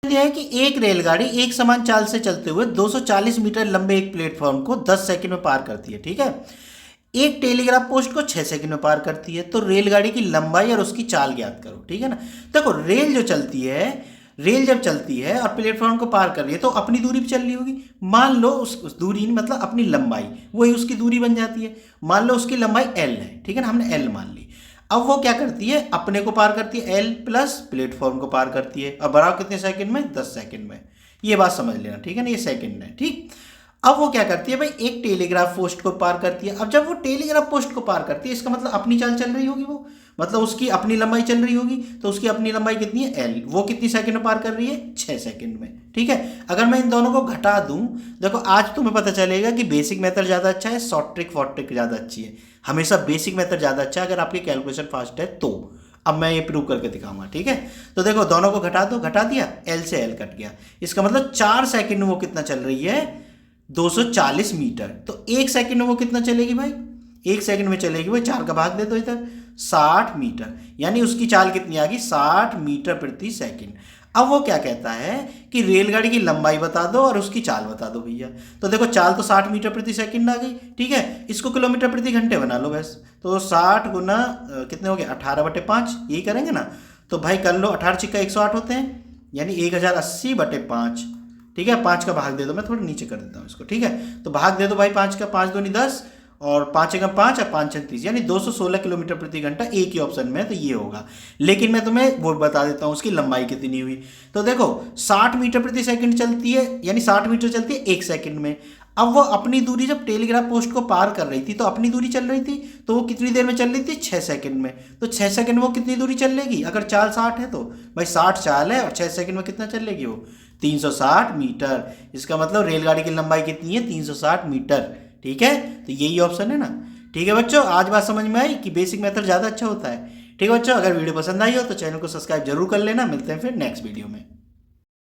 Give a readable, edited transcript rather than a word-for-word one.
दिया है कि एक रेलगाड़ी एक समान चाल से चलते हुए 240 मीटर लंबे एक प्लेटफॉर्म को 10 सेकंड में पार करती है, ठीक है। एक टेलीग्राफ पोस्ट को 6 सेकंड में पार करती है, तो रेलगाड़ी की लंबाई और उसकी चाल ज्ञात करो, ठीक है ना। देखो रेल जो चलती है, रेल जब चलती है और प्लेटफॉर्म को पार कर रही है तो अपनी दूरी पे चल रही होगी। मान लो उस दूरी मतलब अपनी लंबाई, वही उसकी दूरी बन जाती है। मान लो उसकी लंबाई एल है, ठीक है ना, हमने एल मान ली। अब वो क्या करती है, अपने को पार करती है एल प्लस प्लेटफॉर्म को पार करती है। अब बढ़ाओ कितने सेकंड में, 10 सेकंड में। ये बात समझ लेना, ठीक है ना, ये सेकंड है, ठीक। अब वो क्या करती है भाई, एक टेलीग्राफ पोस्ट को पार करती है। अब जब वो टेलीग्राफ पोस्ट को पार करती है, इसका मतलब अपनी चाल चल रही होगी, वो मतलब उसकी अपनी लंबाई चल रही होगी। तो उसकी अपनी लंबाई कितनी है, एल। वो कितनी सेकंड में पार कर रही है, 6 सेकंड में, ठीक है। अगर मैं इन दोनों को घटा दूं, देखो आज तुम्हें पता चलेगा कि बेसिक मेथड ज़्यादा अच्छा है, शॉर्ट ट्रिक फॉर्ट ट्रिक ज़्यादा अच्छी है। हमेशा बेसिक मेथड ज़्यादा अच्छा है अगर आपकी कैलकुलेशन फास्ट है तो। अब मैं ये प्रूव करके दिखाऊंगा, ठीक है। तो देखो दोनों को घटा दो, घटा दिया, एल से एल कट गया। इसका मतलब 4 सेकंड में वो कितना चल रही है, 240 मीटर। तो 1 सेकंड में वो कितना चलेगी भाई, 1 सेकंड में चलेगी भाई, 4 का भाग दे दो इधर, 60 मीटर। यानी उसकी चाल कितनी आ गई, 60 मीटर प्रति सेकंड। अब वो क्या कहता है कि रेलगाड़ी की लंबाई बता दो और उसकी चाल बता दो भैया। तो देखो चाल तो 60 मीटर प्रति सेकंड आ गई, ठीक है। इसको किलोमीटर प्रति घंटे बना लो बस। तो 60 गुना कितने हो गए, 18/5, यही करेंगे ना। तो भाई कर लो, 18 छिक्का 108 होते हैं, यानी 1080/5, ठीक है। 5 का भाग दे दो, मैं थोड़ा नीचे कर देता हूँ इसको, ठीक है। तो भाग दे दो भाई 5 का, 5 दूनी 10 और 5 एकम 5 और 5 छक 30, यानी 216 किलोमीटर प्रति घंटा एक ही ऑप्शन में है, तो ये होगा। लेकिन मैं तुम्हें वो बता देता हूँ उसकी लंबाई कितनी हुई। तो देखो 60 मीटर प्रति सेकंड चलती है, यानी 60 मीटर चलती है 1 सेकंड में। अब वो अपनी दूरी जब टेलीग्राफ पोस्ट को पार कर रही थी तो अपनी दूरी चल रही थी, तो वो कितनी देर में चल रही थी, 6 सेकंड में। तो 6 सेकंड में वो कितनी दूरी चल लेगी, अगर चाल 60 है तो भाई 60 चाल है और 6 सेकंड में कितना चल लेगी वो, 360 मीटर। इसका मतलब रेलगाड़ी की लंबाई कितनी है, 360 मीटर, ठीक है। तो यही ऑप्शन है ना, ठीक है बच्चों। आज बात समझ में आई कि बेसिक मेथड ज़्यादा अच्छा होता है, ठीक है बच्चों। अगर वीडियो पसंद आई हो तो चैनल को सब्सक्राइब जरूर कर लेना। मिलते हैं फिर नेक्स्ट वीडियो में।